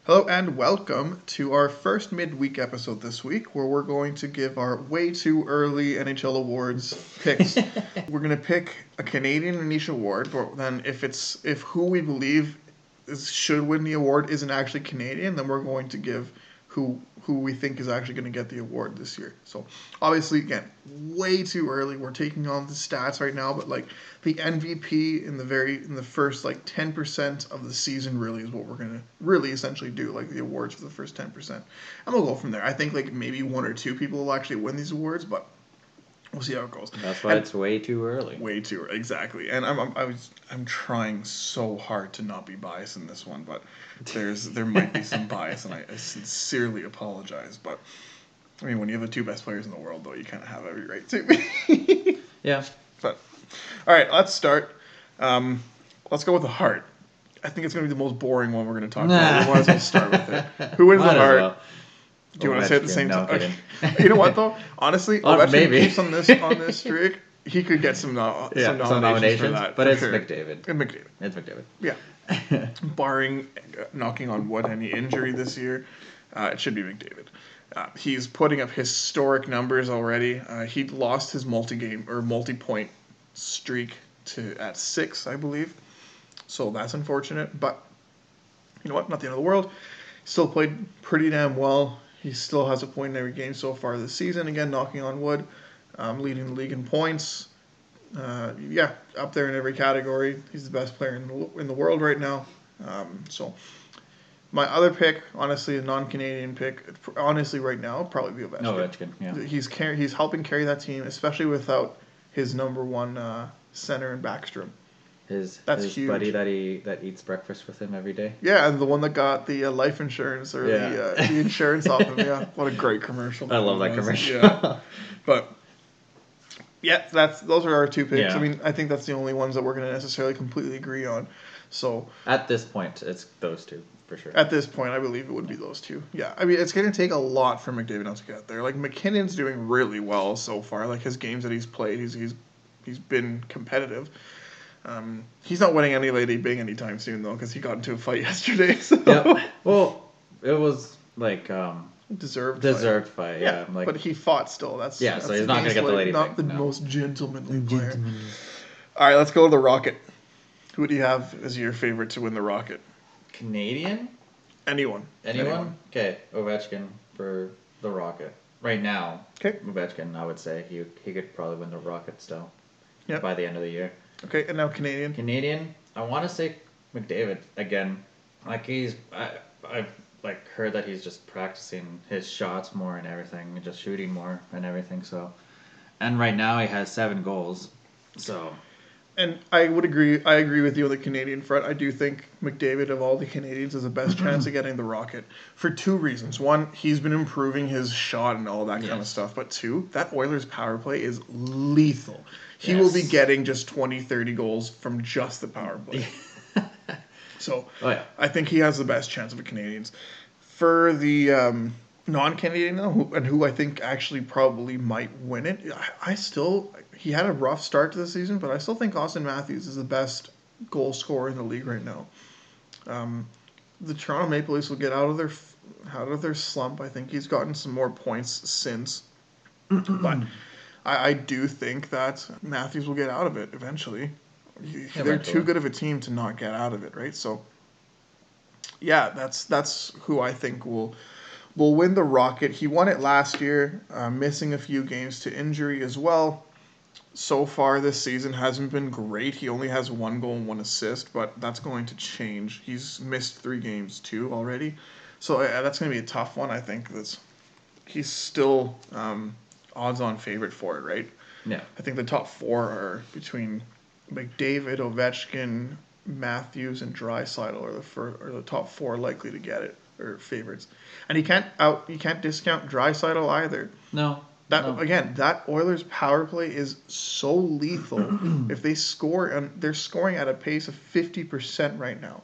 Hello and welcome to our first midweek episode this week, where we're going to give our way too early NHL awards picks. We're going to pick a Canadian and niche award, but then if who we believe should win the award isn't actually Canadian, then we're going to give who we think is actually going to get the award this year. So obviously, again, way too early. We're taking on the stats right now, but like the MVP in the first like 10% of the season really is what we're going to really essentially do, like the awards for the first 10%. And we'll go from there. I think like maybe one or two people will actually win these awards, but we'll see how it goes. That's why it's way too early. Way too early, exactly. And I'm trying so hard to not be biased in this one, but there might be some bias, and I sincerely apologize. But I mean, when you have the two best players in the world, though, you kind of have every right to be. Yeah. But all right, let's start. Let's go with the heart. I think it's going to be the most boring one we're going to talk about. We might as well start with it. Who wins the heart? Well. Do you want to say it at the same time? Kidding. You know what though? Honestly, Ovechkin maybe. keeps on this streak. He could get some nominations for that. But for it's sure. McDavid. And McDavid. It's McDavid. Yeah. Barring knocking on wood any injury this year, it should be McDavid. He's putting up historic numbers already. He lost his multi-point streak at 6, I believe. So that's unfortunate. But you know what? Not the end of the world. Still played pretty damn well. He still has a point in every game so far this season. Again, knocking on wood, leading the league in points. Up there in every category. He's the best player in the world right now. So my other pick, honestly, a non-Canadian pick, honestly right now, would probably be Ovechkin. No, Ovechkin, yeah. He's helping carry that team, especially without his number one center in Backstrom. His huge. buddy that eats breakfast with him every day. Yeah, and the one that got the life insurance or the insurance off him. Yeah, what a great commercial! I love that commercial. Yeah, but yeah, those are our two picks. Yeah. I mean, I think that's the only ones that we're going to necessarily completely agree on. So at this point, it's those two for sure. At this point, I believe it would be those two. Yeah, I mean, it's going to take a lot for McDavid not to get there. Like McKinnon's doing really well so far. Like his games that he's played, he's been competitive. He's not winning any Lady Bing anytime soon, though, because he got into a fight yesterday. So. Yep. Well, it was like deserved fight. Yeah. But he fought still. That's so he's not going to get the Lady Bing. Not the most gentlemanly player. All right, let's go to the Rocket. Who do you have as your favorite to win the Rocket? Canadian? Anyone? Okay, Ovechkin for the Rocket. Right now, okay. Ovechkin, I would say he could probably win the Rocket still. Yep. By the end of the year. Okay, and now Canadian. Canadian, I want to say McDavid again. Like I've like heard that he's just practicing his shots more and everything, and just shooting more and everything. So, and right now he has 7 goals. So. And I would agree. I agree with you on the Canadian front. I do think McDavid of all the Canadians has the best chance of getting the Rocket for 2 reasons. One, he's been improving his shot and all that kind of stuff. But 2, that Oilers power play is lethal. He will be getting just 20, 30 goals from just the power play. So I think he has the best chance of the Canadians. For the non-Canadian, though, who I think actually probably might win it, he had a rough start to the season, but I still think Austin Matthews is the best goal scorer in the league right now. The Toronto Maple Leafs will get out of their slump. I think he's gotten some more points since, but I do think that Matthews will get out of it eventually. They're too good of a team to not get out of it, right? So, yeah, that's who I think will win the Rocket. He won it last year, missing a few games to injury as well. So far this season hasn't been great. He only has 1 goal and 1 assist, but that's going to change. He's missed 3 games too already. So that's going to be a tough one. I think he's still odds-on favorite for it, right? Yeah. I think the top 4 are between McDavid, Ovechkin, Matthews, and Draisaitl are the top 4 likely to get it, or favorites. And you can't discount Draisaitl either. No. Again, that Oilers power play is so lethal. If they score, and they're scoring at a pace of 50% right now.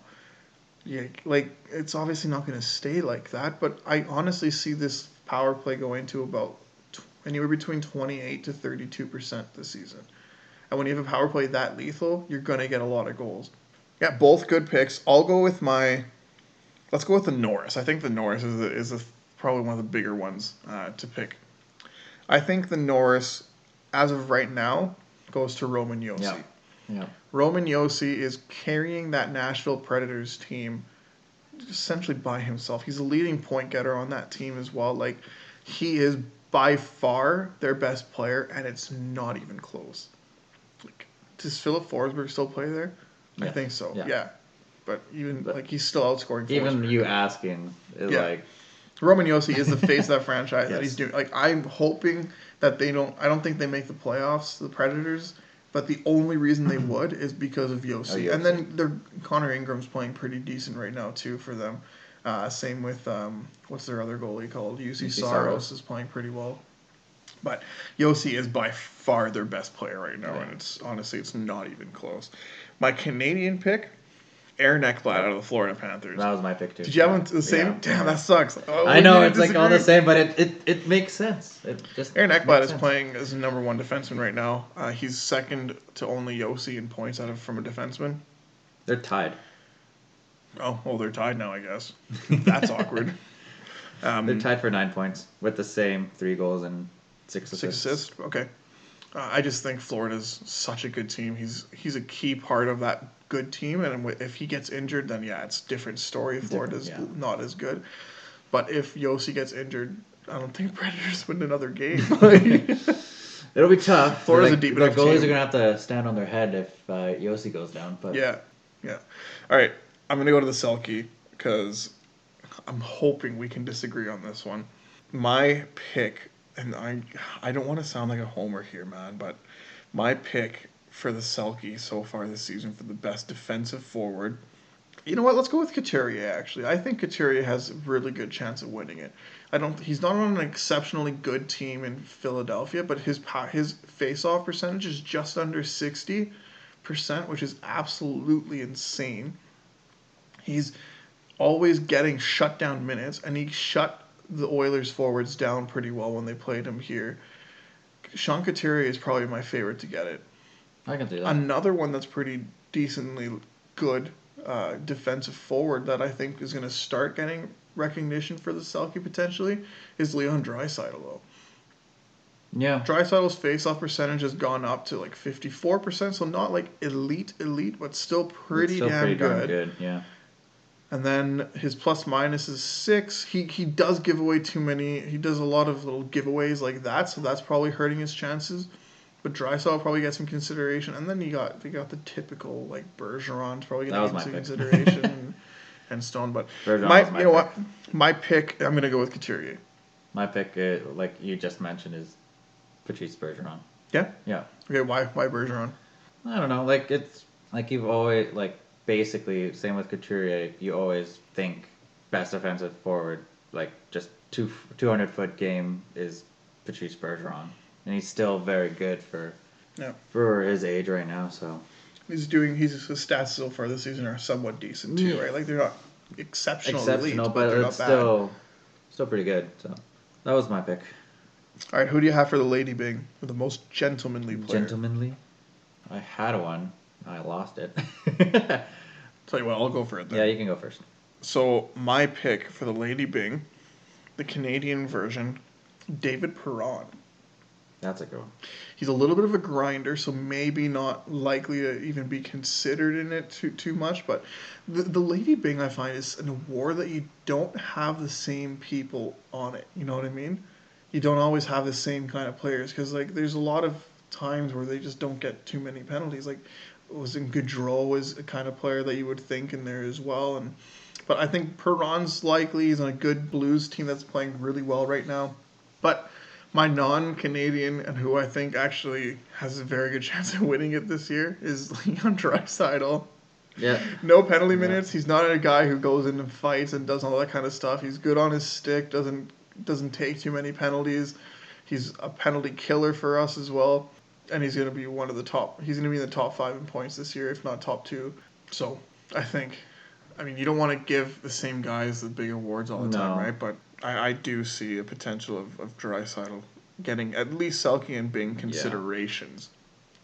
Yeah, like it's obviously not going to stay like that. But I honestly see this power play going to about anywhere between 28 to 32% this season. And when you have a power play that lethal, you're going to get a lot of goals. Yeah, both good picks. I'll go with my Let's go with the Norris. I think the Norris is probably one of the bigger ones to pick. I think the Norris, as of right now, goes to Roman Josi. Yeah. Yeah. Roman Josi is carrying that Nashville Predators team essentially by himself. He's a leading point getter on that team as well. Like, he is by far their best player, and it's not even close. Like, does Philip Forsberg still play there? Yeah. I think so. Yeah. Yeah. But he's still outscoring Forsberg. Even you asking is like... Roman Josi is the face of that franchise that Yes. he's doing. Like, I'm hoping that I don't think they make the playoffs, the Predators, but the only reason they would is because of Josi. Josi. And then Connor Ingram's playing pretty decent right now too for them. Same with what's their other goalie called? UC Saros is playing pretty well. But Josi is by far their best player right now, and it's not even close. My Canadian pick, Aaron Ekblad out of the Florida Panthers. That was my pick too. Did you have the same? Yeah. Damn, that sucks. Oh, I know it's like all the same, but it makes sense. It just Aaron Ekblad is playing as the number one defenseman right now. He's second to only Josi in points from a defenseman. They're tied. Oh, well, they're tied now, I guess. That's awkward. They're tied for 9 points with the same 3 goals and 6 assists. 6 assists. Okay. I just think Florida's such a good team. He's a key part of that good team, and if he gets injured, then it's a different story. Florida's not as good. But if Josi gets injured, I don't think Predators win another game. It'll be tough. Florida's a deep enough team. The goalies team. are going to have to stand on their head if Josi goes down. But Yeah. All right, I'm going to go to the Selke because I'm hoping we can disagree on this one. My pick, and I don't want to sound like a homer here, man, but my pick for the Selke so far this season for the best defensive forward, you know what? Let's go with Couturier, actually. I think Couturier has a really good chance of winning it. He's not on an exceptionally good team in Philadelphia, but his face-off percentage is just under 60%, which is absolutely insane. He's always getting shutdown minutes, and he shut the Oilers forwards down pretty well when they played him here. Sean Couturier is probably my favorite to get it. I can see that. Another one that's pretty decently good defensive forward that I think is going to start getting recognition for the Selke potentially is Leon Draisaitl, though. Yeah. Draisaitl's face-off percentage has gone up to like 54%, so not like elite, but still pretty damn good. Yeah. And then his plus-minus is 6. He does give away too many. He does a lot of little giveaways like that, so that's probably hurting his chances. But Draisaitl probably gets some consideration. And then they got the typical, like, Bergeron's probably going to get some consideration and Stone. But you know what? My pick, I'm going to go with Couturier. My pick, like you just mentioned, is Patrice Bergeron. Yeah? Yeah. Okay, why Bergeron? I don't know. Like, it's like you've always, like, basically, same with Couturier, you always think best defensive forward, like, just 200-foot game is Patrice Bergeron. And he's still very good for his age right now. So his stats so far this season are somewhat decent too, right? Like they're not exceptional elite, but it's still pretty good. So that was my pick. All right, who do you have for the Lady Bing, for the most gentlemanly player? Gentlemanly? I had one. I lost it. Tell you what, I'll go for it then. Yeah, you can go first. So my pick for the Lady Bing, the Canadian version, David Perron. That's a good one. He's a little bit of a grinder, so maybe not likely to even be considered in it too much. But the Lady Bing, I find, is an award that you don't have the same people on it. You know what I mean? You don't always have the same kind of players because like there's a lot of times where they just don't get too many penalties. Like Gaudreau is a kind of player that you would think in there as well. But I think Perron's likely. He's on a good Blues team that's playing really well right now. But my non-Canadian, and who I think actually has a very good chance of winning it this year, is Leon Draisaitl. Yeah. No penalty minutes. He's not a guy who goes in and fights and does all that kind of stuff. He's good on his stick, doesn't take too many penalties. He's a penalty killer for us as well. And he's going to be one of the top. He's going to be in the top 5 in points this year, if not top 2. So I think, you don't want to give the same guys the big awards all the time, right? But I do see a potential of Draisaitl getting at least Selke and Bing considerations.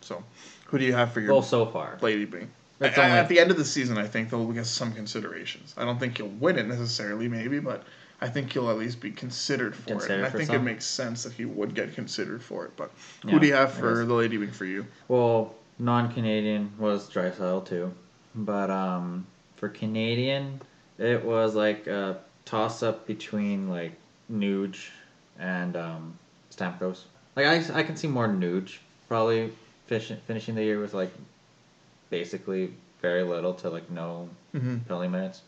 So, who do you have for your so far Lady Bing? At the end of the season, I think they'll get some considerations. I don't think he'll win it necessarily, maybe, but I think he'll at least be considered for it. And I think it makes sense that he would get considered for it. But who do you have for the Lady Wing for you? Well, non-Canadian was Draisaitl too, but for Canadian, it was like a toss-up between like Nuge and Stamkos. Like I can see more Nuge probably finishing the year with like basically very little to like no penalty minutes.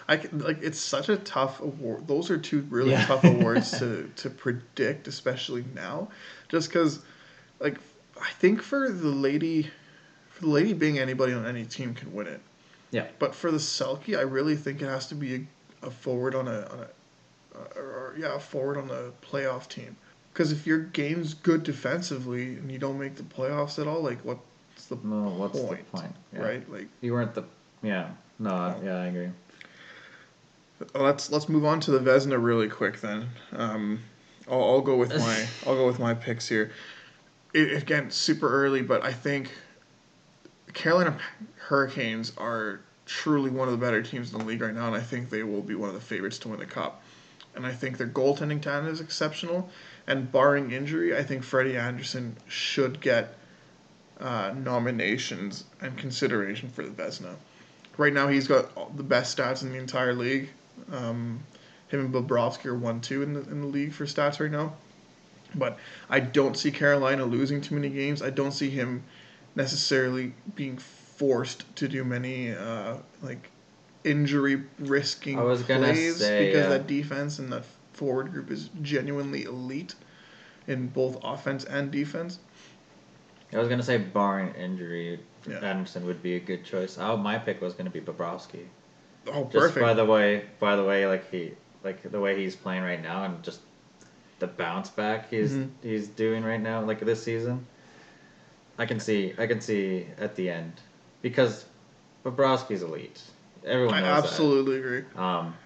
It's such a tough award. Those are two really tough awards to predict, especially now, just because like I think for the lady being anybody on any team can win it. Yeah. But for the Selke, I really think it has to be a forward on a forward on the playoff team. Because if your game's good defensively and you don't make the playoffs at all, like what's the point? Yeah. Right? Like you weren't the I agree. Let's move on to the Vezina really quick then. I'll go with my picks here. Again, super early, but I think Carolina Hurricanes are truly one of the better teams in the league right now, and I think they will be one of the favorites to win the Cup. And I think their goaltending talent is exceptional, and barring injury, I think Freddie Anderson should get nominations and consideration for the Vezina. Right now, he's got the best stats in the entire league. Him and Bobrovsky are 1-2 in the league for stats right now. But I don't see Carolina losing too many games. I don't see him necessarily being forced to do many injury risking plays because that defense and that forward group is genuinely elite in both offense and defense. I was gonna say barring injury, Anderson would be a good choice. My pick was gonna be Bobrovsky. Oh, just perfect. By the way, the way he's playing right now and just the bounce back he's doing right now, like this season. I can see at the end because Bobrovsky's elite. Everyone knows that. Absolutely agree.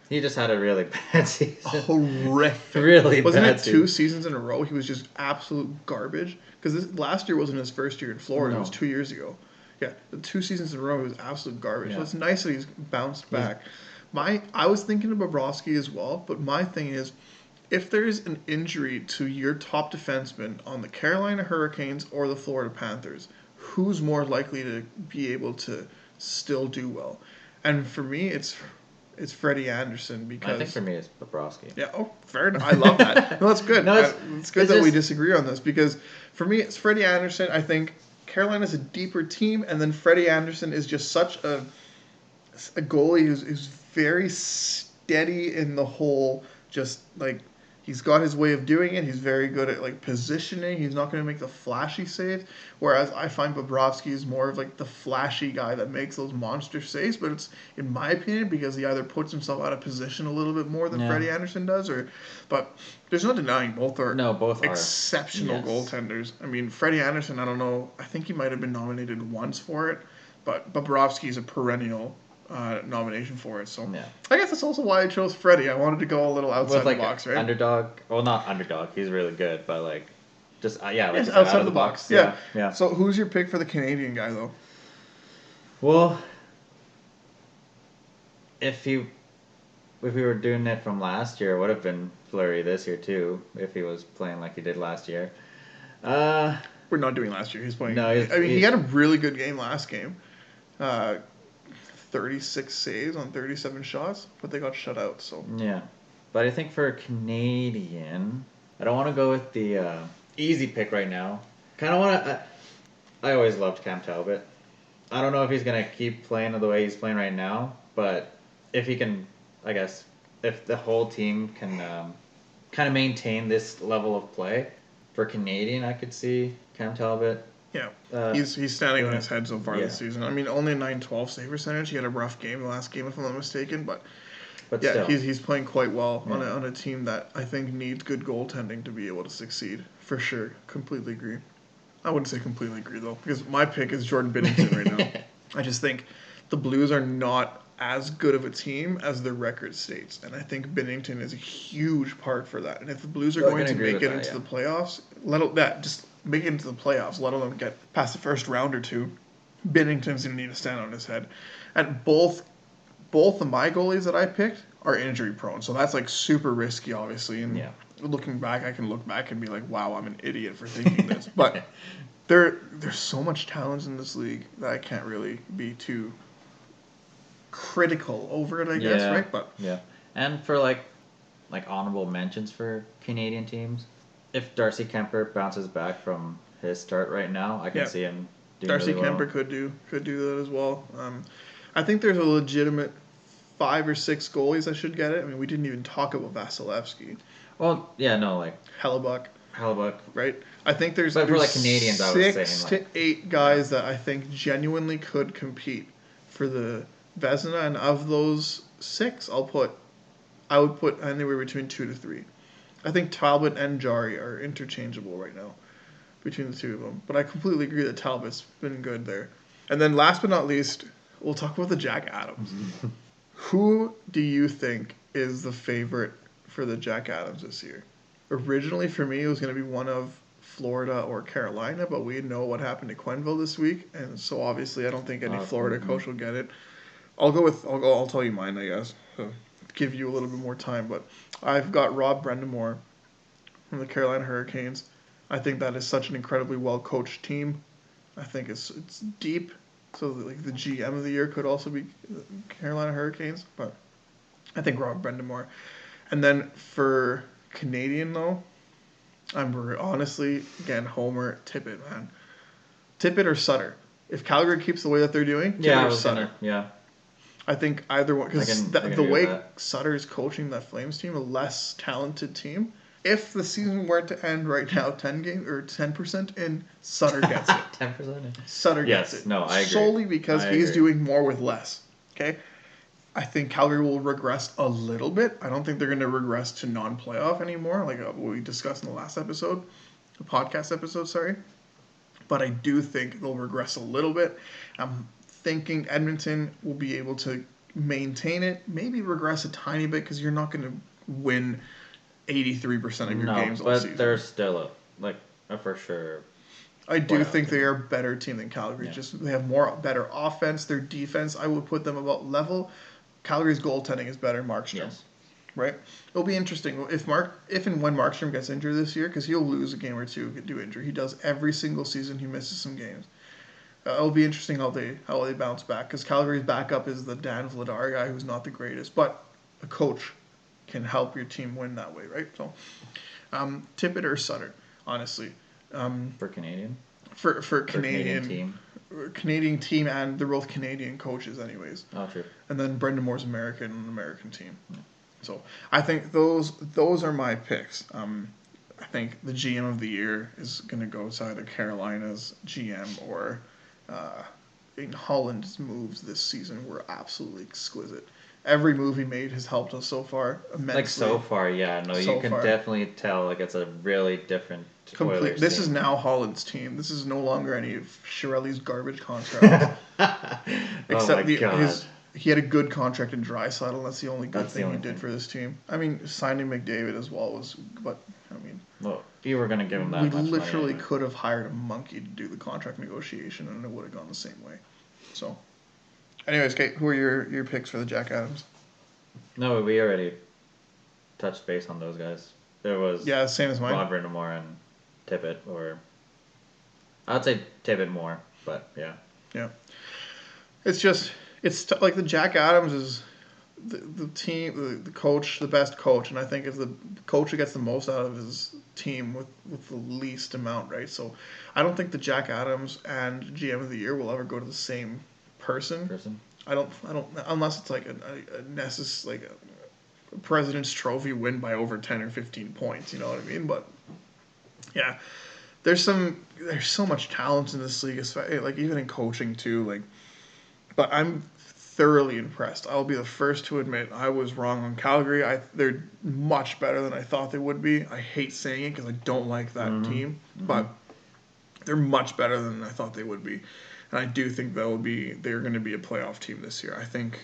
He just had a really bad season. Horrific. Really Wasn't bad it 2 seasons in a row? He was just absolute garbage. Because last year wasn't his first year in Florida. No. It was 2 years ago. Yeah, the 2 seasons in a row, he was absolute garbage. Yeah. So it's nice that he's bounced back. I was thinking of Bobrovsky as well, but my thing is, if there's an injury to your top defenseman on the Carolina Hurricanes or the Florida Panthers, who's more likely to be able to still do well? And for me, it's Freddie Anderson because I think for me it's Bobrovsky. Yeah. Oh, fair enough. I love that. No, that's good. It's good that we disagree on this because for me it's Freddie Anderson. I think Carolina's a deeper team, and then Freddie Anderson is just such a goalie who's very steady in the whole. Just like he's got his way of doing it. He's very good at like positioning. He's not going to make the flashy saves. Whereas I find Bobrovsky is more of like the flashy guy that makes those monster saves. But it's, in my opinion, because he either puts himself out of position a little bit more than Freddie Anderson does, but there's no denying both are exceptional goaltenders. I mean, Freddie Anderson, I don't know. I think he might have been nominated once for it, but Bobrovsky is a perennial nomination for it. So I guess that's also why I chose Freddie. I wanted to go a little outside the box, right? Underdog. Well, not underdog. He's really good, but like just outside of the box. Yeah. So who's your pick for the Canadian guy though? Well, if we were doing it from last year, it would have been Fleury this year too. If he was playing like he did last year. We're not doing last year. He's playing. No, he had a really good game last game. 36 saves on 37 shots, but they got shut out. So yeah, but I think for a Canadian, I don't want to go with the easy pick right now. Kind of want to. I always loved Cam Talbot. I don't know if he's gonna keep playing the way he's playing right now, but if he can, I guess, if the whole team can kind of maintain this level of play for Canadian, I could see Cam Talbot. Yeah, he's standing on his head so far this season. I mean, only a .912 save percentage. He had a rough game the last game, if I'm not mistaken. But yeah, still. He's playing quite well on a team that I think needs good goaltending to be able to succeed. For sure. Completely agree. I wouldn't say completely agree, though, because my pick is Jordan Binnington right now. I just think the Blues are not as good of a team as their record states. And I think Binnington is a huge part for that. And if the Blues are going to make it into the playoffs, just make it into the playoffs, let alone get past the first round or two. Binnington's going to need to stand on his head. And both of my goalies that I picked are injury prone. So that's like super risky, obviously. And looking back, I can look back and be like, wow, I'm an idiot for thinking this. But there's so much talent in this league that I can't really be too critical over it, I guess, right? But and for like honorable mentions for Canadian teams, if Darcy Kemper bounces back from his start right now, I can see him doing Darcy really Kemper well. could do that as well. I think there's a legitimate 5 or 6 goalies that should get it. I mean, we didn't even talk about Vasilevsky. Well, like Hellebuck, right? I think there's for like Canadians, 6 to 8 guys that I think genuinely could compete for the Vezina, and of those 6, I would put anywhere between 2 to 3. I think Talbot and Jari are interchangeable right now between the two of them. But I completely agree that Talbot's been good there. And then last but not least, we'll talk about the Jack Adams. Who do you think is the favorite for the Jack Adams this year? Originally, for me, it was going to be one of Florida or Carolina, but we know what happened to Quenneville this week, and so obviously I don't think any Florida coach will get it. I'll tell you mine, I guess, so give you a little bit more time, but I've got Rob Brendamore from the Carolina Hurricanes. I think that is such an incredibly well-coached team. I think it's deep. So like the GM of the year could also be Carolina Hurricanes, but I think Rob Brendamore. And then for Canadian though, I'm honestly again Homer Tippett, man. Tippett or Sutter. If Calgary keeps the way that they're doing, Tippett or Sutter. I think either one, because the way Sutter is coaching that Flames team, a less talented team. If the season were to end right now, 10% in, Sutter gets it. 10%. Sutter gets it. No, I agree. Solely because he's doing more with less. Okay, I think Calgary will regress a little bit. I don't think they're going to regress to non-playoff anymore, like what we discussed in the last episode, the podcast episode. Sorry, but I do think they'll regress a little bit. I'm thinking Edmonton will be able to maintain it, maybe regress a tiny bit because you're not going to win 83% of your games all season. But they're still a for sure. I do think they are a better team than Calgary. Just they have better offense. Their defense, I would put them about level. Calgary's goaltending is better. Markstrom, right? It'll be interesting if and when Markstrom gets injured this year, because he'll lose a game or two due to injury. He does every single season. He misses some games. It'll be interesting how they bounce back, because Calgary's backup is the Dan Vladar guy, who's not the greatest, but a coach can help your team win that way, right? So, Tippett or Sutter, honestly. For Canadian? For Canadian team. Canadian team, and they're both Canadian coaches anyways. Oh, true. And then Brendan Moore's American team. Yeah. So, I think those are my picks. I think the GM of the year is going to go to either Carolina's GM or Holland's moves this season were absolutely exquisite. Every move he made has helped us so far immensely. Like so far, yeah. No, you can definitely tell like it's a really different Oilers This team. is now Holland's team. This is no longer any of Chiarelli's garbage contract. Except he had a good contract in Draisaitl. That's the only good thing he did for this team. I mean, signing McDavid as well was, but I mean, well, you were going to give him that much money. We literally could have hired a monkey to do the contract negotiation, and it would have gone the same way. So, anyways, Kate, who are your picks for the Jack Adams? No, we already touched base on those guys. There was same as mine. Rob Brindamore and Tippett, or I'd say Tippett more, but yeah. Yeah. It's just like the Jack Adams is the team, the coach, the best coach, and I think it's the coach who gets the most out of his team with the least amount, right? So I don't think the Jack Adams and GM of the year will ever go to the same person. I don't unless it's like a President's Trophy win by over 10 or 15 points, you know what I mean? But yeah, there's so much talent in this league, like even in coaching too, but I'm thoroughly impressed. I'll be the first to admit I was wrong on Calgary. They're much better than I thought they would be. I hate saying it because I don't like that team, but they're much better than I thought they would be. And I do think they're going to be a playoff team this year. I think,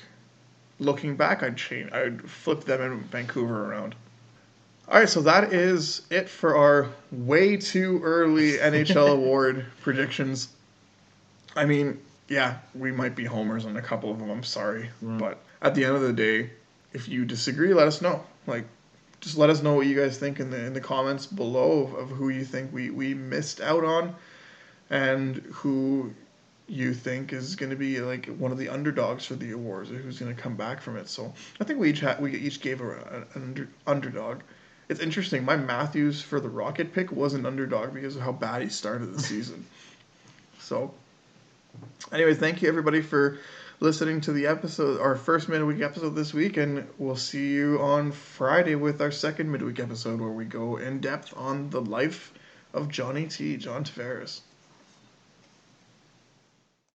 looking back, I'd flip them and Vancouver around. All right, so that is it for our way too early NHL award predictions. I mean, yeah, we might be homers on a couple of them. I'm sorry, Mm. but at the end of the day, if you disagree, let us know. Like, just let us know what you guys think in the comments below of who you think we missed out on, and who you think is going to be like one of the underdogs for the awards, or who's going to come back from it. So I think we each gave an underdog. It's interesting. My Matthews for the Rocket pick was an underdog because of how bad he started the season. So, anyway, thank you everybody for listening to the episode, our first midweek episode this week, and we'll see you on Friday with our second midweek episode where we go in depth on the life of John Tavares.